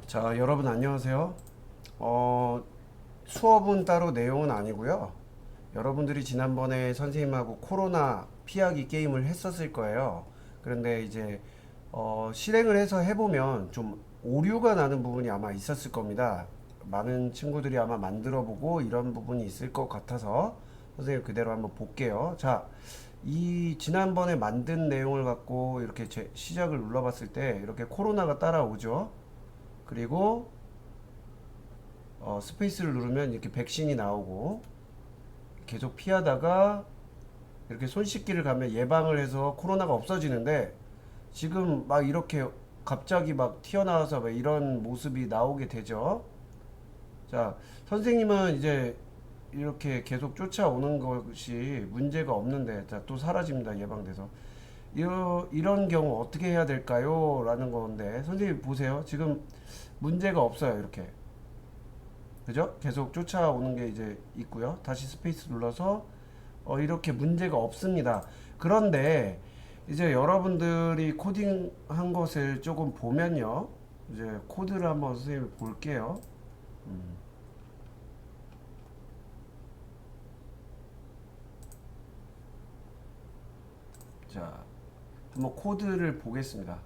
자, 여러분 안녕하세요. 수업은 따로 내용은 아니고요. 여러분들이 지난번에 선생님하고 코로나 피하기 게임을 했었을 거예요. 그런데 이제 실행을 해서 해보면 좀 오류가 나는 부분이 아마 있었을 겁니다. 많은 친구들이 아마 만들어보고 이런 부분이 있을 것 같아서 선생님 그대로 한번 볼게요. 자, 이 지난번에 만든 내용을 갖고 이렇게 시작을 눌러봤을 때 이렇게 코로나가 따라오죠. 그리고 스페이스를 누르면 이렇게 백신이 나오고 계속 피하다가 이렇게 손 씻기를 가면 예방을 해서 코로나가 없어지는데 지금 막 이렇게 갑자기 막 튀어나와서 막 이런 모습이 나오게 되죠. 자, 선생님은 이제 이렇게 계속 쫓아오는 것이 문제가 없는데, 자, 또 사라집니다. 예방돼서. 이런 경우 어떻게 해야 될까요? 라는 건데, 선생님 보세요. 지금 문제가 없어요. 이렇게. 그죠? 계속 쫓아오는 게 이제 있고요. 다시 스페이스 눌러서 이렇게 문제가 없습니다. 그런데 이제 여러분들이 코딩한 것을 조금 보면요. 이제 코드를 한번 선생님 볼게요. 자, 한번 코드를 보겠습니다.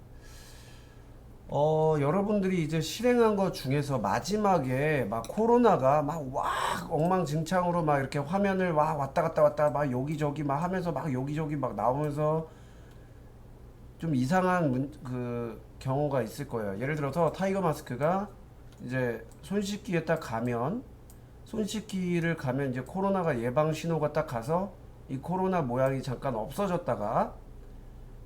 여러분들이 이제 실행한 것 중에서 마지막에 막 코로나가 막 와 엉망진창으로 막 이렇게 화면을 와 왔다 갔다 왔다 막 여기저기 막 하면서 막 여기저기 막 나오면서 좀 이상한 그 경우가 있을 거예요. 예를 들어서 타이거 마스크가 이제 손 씻기에 딱 가면 손 씻기를 가면 이제 코로나가 예방 신호가 딱 가서 이 코로나 모양이 잠깐 없어졌다가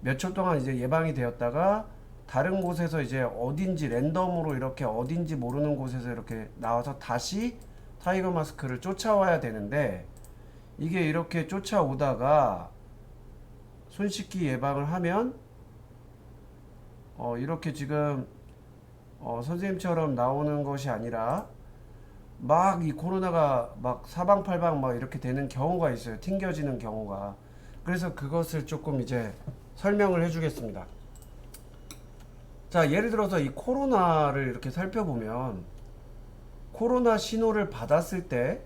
몇 초 동안 이제 예방이 되었다가 다른 곳에서 이제 어딘지 랜덤으로 이렇게 어딘지 모르는 곳에서 이렇게 나와서 다시 타이거 마스크를 쫓아와야 되는데 이게 이렇게 쫓아오다가 손 씻기 예방을 하면 이렇게 지금 선생님처럼 나오는 것이 아니라 막 이 코로나가 막 사방팔방 막 이렇게 되는 경우가 있어요. 튕겨지는 경우가. 그래서 그것을 조금 이제 설명을 해주겠습니다. 자, 예를 들어서 이 코로나를 이렇게 살펴보면 코로나 신호를 받았을 때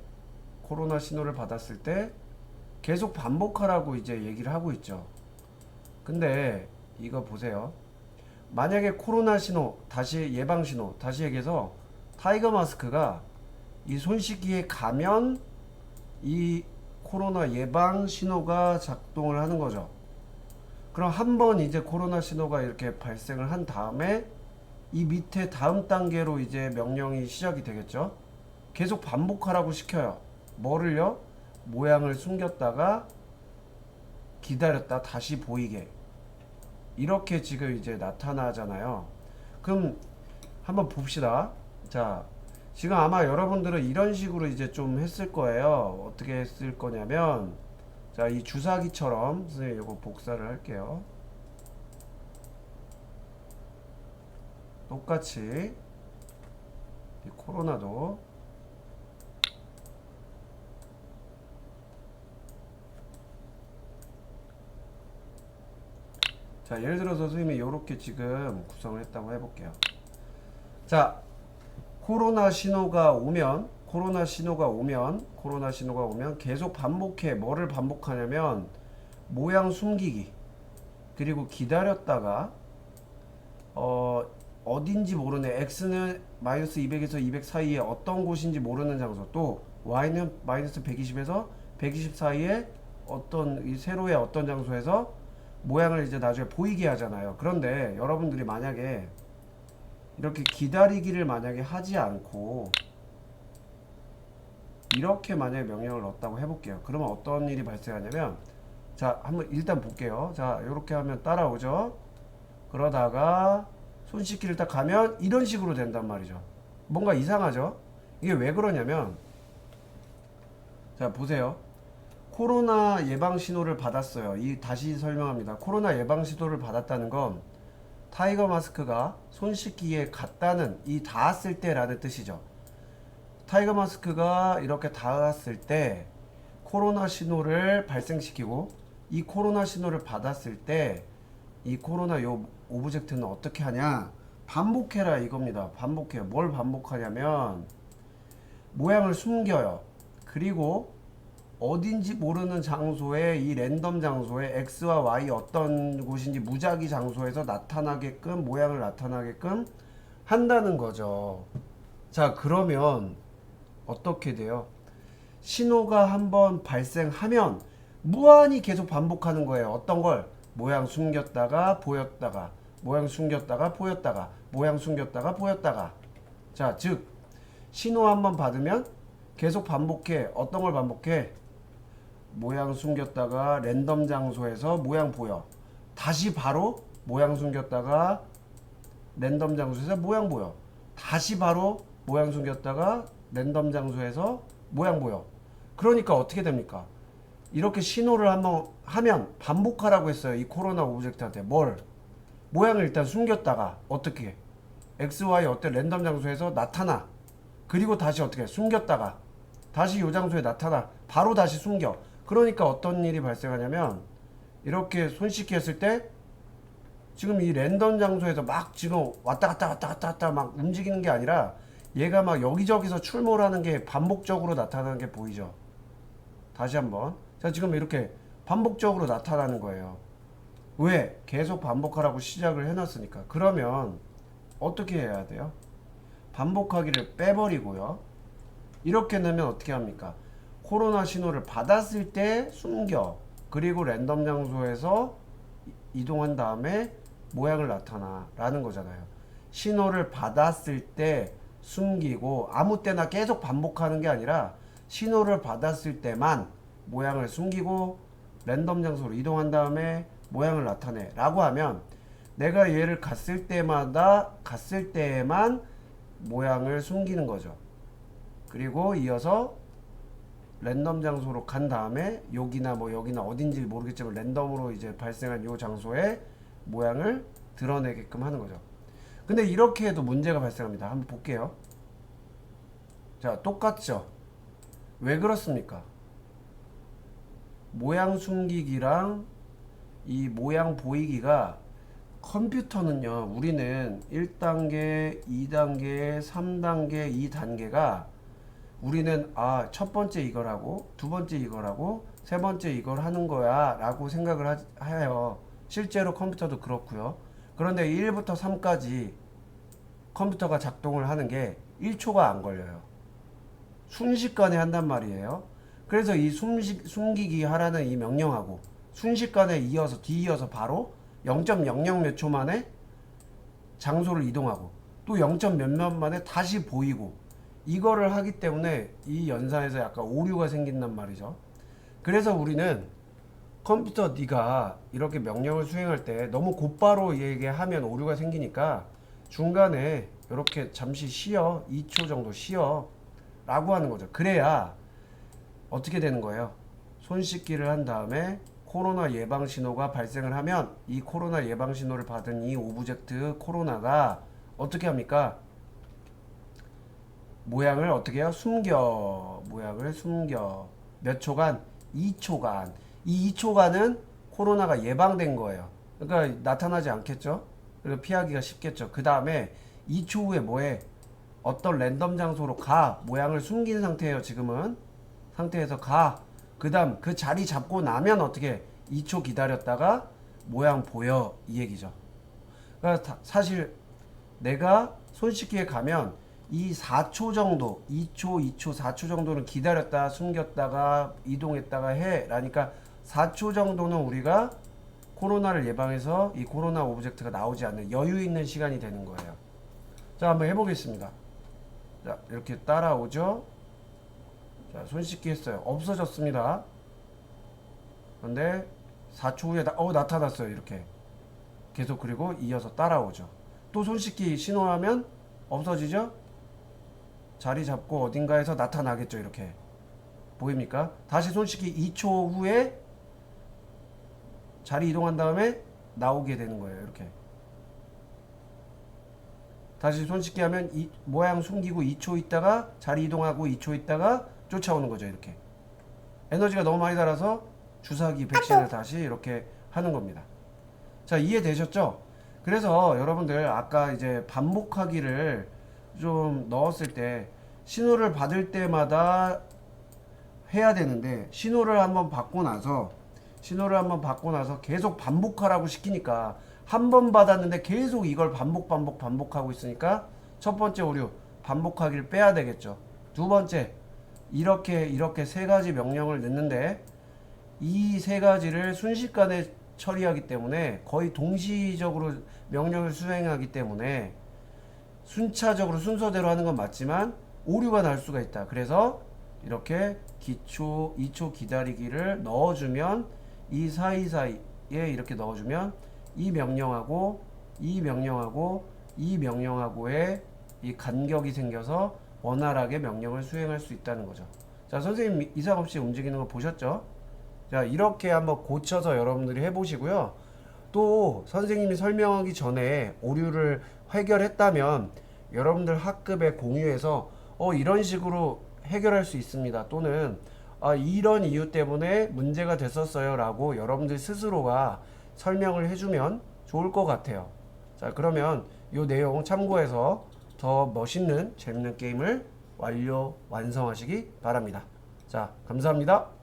계속 반복하라고 이제 얘기를 하고 있죠. 근데 이거 보세요. 만약에 코로나 신호, 다시 예방 신호, 다시 얘기해서 타이거 마스크가 이 손 씻기에 가면 이 코로나 예방 신호가 작동을 하는 거죠. 그럼 한 번 이제 코로나 신호가 이렇게 발생을 한 다음에 이 밑에 다음 단계로 이제 명령이 시작이 되겠죠. 계속 반복하라고 시켜요. 뭐를요? 모양을 숨겼다가 기다렸다 다시 보이게. 이렇게 지금 이제 나타나잖아요. 그럼 한번 봅시다. 자, 지금 아마 여러분들은 이런 식으로 이제 좀 했을 거예요. 어떻게 했을 거냐면, 자, 이 주사기처럼 선생님 이거 복사를 할게요. 똑같이 이 코로나도 자, 예를 들어서 선생님이 이렇게 지금 구성을 했다고 해볼게요. 자, 코로나 신호가 오면 계속 반복해. 뭐를 반복하냐면 모양 숨기기, 그리고 기다렸다가 어딘지 모르는 x는 마이너스 200에서 200 사이에 어떤 곳인지 모르는 장소, 또 y는 마이너스 120에서 120 사이에 어떤 이 세로의 어떤 장소에서 모양을 이제 나중에 보이게 하잖아요. 그런데 여러분들이 만약에 이렇게 기다리기를 만약에 하지 않고 이렇게 만약에 명령을 넣었다고 해볼게요. 그러면 어떤 일이 발생하냐면, 자, 한번 일단 볼게요. 자, 이렇게 하면 따라오죠. 그러다가 손 씻기를 딱 가면 이런 식으로 된단 말이죠. 뭔가 이상하죠? 이게 왜 그러냐면, 자, 보세요. 코로나 예방 신호를 받았어요. 다시 설명합니다. 코로나 예방 신호를 받았다는 건 타이거 마스크가 손 씻기에 갔다는, 이 닿았을 때라는 뜻이죠. 타이거 마스크가 이렇게 닿았을 때 코로나 신호를 발생시키고, 이 코로나 신호를 받았을 때 이 코로나 요 오브젝트는 어떻게 하냐, 반복해라 이겁니다. 반복해요. 뭘 반복하냐면 모양을 숨겨요. 그리고 어딘지 모르는 장소에, 이 랜덤 장소에 X와 Y 어떤 곳인지 무작위 장소에서 나타나게끔, 모양을 나타나게끔 한다는 거죠. 자, 그러면 어떻게 돼요? 신호가 한번 발생하면 무한히 계속 반복하는 거예요. 어떤 걸? 모양 숨겼다가 보였다가, 모양 숨겼다가 보였다가, 모양 숨겼다가 보였다가. 자, 즉 신호 한번 받으면 계속 반복해. 어떤 걸 반복해? 모양 숨겼다가 랜덤 장소에서 모양 보여. 다시 바로 모양 숨겼다가 랜덤 장소에서 모양 보여. 다시 바로 모양 숨겼다가 랜덤 장소에서 모양 보여. 그러니까 어떻게 됩니까? 이렇게 신호를 한번 하면 반복하라고 했어요. 이 코로나 오브젝트한테. 뭘? 모양을 일단 숨겼다가 어떻게? X, Y 어떤 랜덤 장소에서 나타나. 그리고 다시 어떻게? 숨겼다가 다시 이 장소에 나타나. 바로 다시 숨겨. 그러니까 어떤 일이 발생하냐면 이렇게 손 씻기 했을 때 지금 이 랜덤 장소에서 막 지금 왔다 갔다 막 움직이는 게 아니라 얘가 막 여기저기서 출몰하는 게 반복적으로 나타나는 게 보이죠. 다시 한번. 자, 지금 이렇게 반복적으로 나타나는 거예요. 왜? 계속 반복하라고 시작을 해놨으니까. 그러면 어떻게 해야 돼요? 반복하기를 빼버리고요. 이렇게 내면 어떻게 합니까? 코로나 신호를 받았을 때 숨겨. 그리고 랜덤 장소에서 이동한 다음에 모양을 나타나 라는 거잖아요. 신호를 받았을 때 숨기고 아무 때나 계속 반복하는 게 아니라 신호를 받았을 때만 모양을 숨기고 랜덤 장소로 이동한 다음에 모양을 나타내 라고 하면 내가 얘를 갔을 때만 모양을 숨기는 거죠. 그리고 이어서 랜덤 장소로 간 다음에 여기나 뭐 여기나 어딘지 모르겠지만 랜덤으로 이제 발생한 요 장소에 모양을 드러내게끔 하는 거죠. 근데 이렇게 해도 문제가 발생합니다. 한번 볼게요. 자, 똑같죠? 왜 그렇습니까? 모양 숨기기랑 이 모양 보이기가 컴퓨터는요, 우리는 1단계, 2단계, 3단계, 2단계가 우리는 첫 번째 이걸 하고 두 번째 이걸 하고 세 번째 이걸 하는 거야 라고 생각을 해요. 실제로 컴퓨터도 그렇고요. 그런데 1부터 3까지 컴퓨터가 작동을 하는 게 1초가 안 걸려요. 순식간에 한단 말이에요. 그래서 이 숨기기 하라는 이 명령하고 순식간에 뒤이어서 바로 0.00 몇 초 만에 장소를 이동하고 또 0. 몇몇 만에 다시 보이고 이거를 하기 때문에 이 연산에서 약간 오류가 생긴단 말이죠. 그래서 우리는 컴퓨터 네가 이렇게 명령을 수행할 때 너무 곧바로 얘기하면 오류가 생기니까 중간에 이렇게 잠시 쉬어. 2초 정도 쉬어 라고 하는 거죠. 그래야 어떻게 되는 거예요? 손 씻기를 한 다음에 코로나 예방 신호가 발생을 하면 이 코로나 예방 신호를 받은 이 오브젝트 코로나가 어떻게 합니까? 모양을 어떻게 해요? 모양을 숨겨. 몇 초간? 2초간. 이 2초간은 코로나가 예방된 거예요. 그러니까 나타나지 않겠죠? 그리고 피하기가 쉽겠죠. 그 다음에 2초 후에 뭐해? 어떤 랜덤 장소로 가. 모양을 숨긴 상태예요. 지금은 상태에서 가. 그 다음 그 자리 잡고 나면 어떻게 2초 기다렸다가 모양 보여 이 얘기죠. 그러니까 사실 내가 손 씻기에 가면 이 4초 정도 2초 4초 정도는 기다렸다 숨겼다가 이동했다가 해 라니까 4초 정도는 우리가 코로나를 예방해서 이 코로나 오브젝트가 나오지 않는 여유 있는 시간이 되는 거예요. 자, 한번 해보겠습니다. 자, 이렇게 따라오죠. 자, 손 씻기 했어요. 없어졌습니다. 근데 4초 후에 나타났어요. 이렇게 계속. 그리고 이어서 따라오죠. 또 손 씻기 신호하면 없어지죠. 자리 잡고 어딘가에서 나타나겠죠. 이렇게 보입니까? 다시 손 씻기 2초 후에 자리 이동한 다음에 나오게 되는 거예요. 이렇게 다시 손 씻기 하면 모양 숨기고 2초 있다가 자리 이동하고 2초 있다가 쫓아오는 거죠. 이렇게 에너지가 너무 많이 달아서 주사기 백신을 다시 이렇게 하는 겁니다. 자, 이해되셨죠? 그래서 여러분들 아까 이제 반복하기를 좀 넣었을 때 신호를 받을 때마다 해야 되는데 신호를 한번 받고 나서 계속 반복하라고 시키니까 한 번 받았는데 계속 이걸 반복하고 있으니까 첫 번째 오류 반복하기를 빼야 되겠죠. 두 번째 이렇게 세 가지 명령을 넣는데 이 세 가지를 순식간에 처리하기 때문에 거의 동시적으로 명령을 수행하기 때문에 순차적으로 순서대로 하는 건 맞지만 오류가 날 수가 있다. 그래서 이렇게 기초 2초 기다리기를 넣어주면 이 사이사이에 이렇게 넣어주면 이 명령하고 이 명령하고 이 명령하고의 이 간격이 생겨서 원활하게 명령을 수행할 수 있다는 거죠. 자, 선생님 이상 없이 움직이는 거 보셨죠? 자, 이렇게 한번 고쳐서 여러분들이 해보시고요. 또 선생님이 설명하기 전에 오류를 해결했다면 여러분들 학급에 공유해서 이런 식으로 해결할 수 있습니다. 또는 이런 이유 때문에 문제가 됐었어요 라고 여러분들 스스로가 설명을 해주면 좋을 것 같아요. 자, 그러면 이 내용 참고해서 더 멋있는 재밌는 게임을 완성하시기 바랍니다. 자, 감사합니다.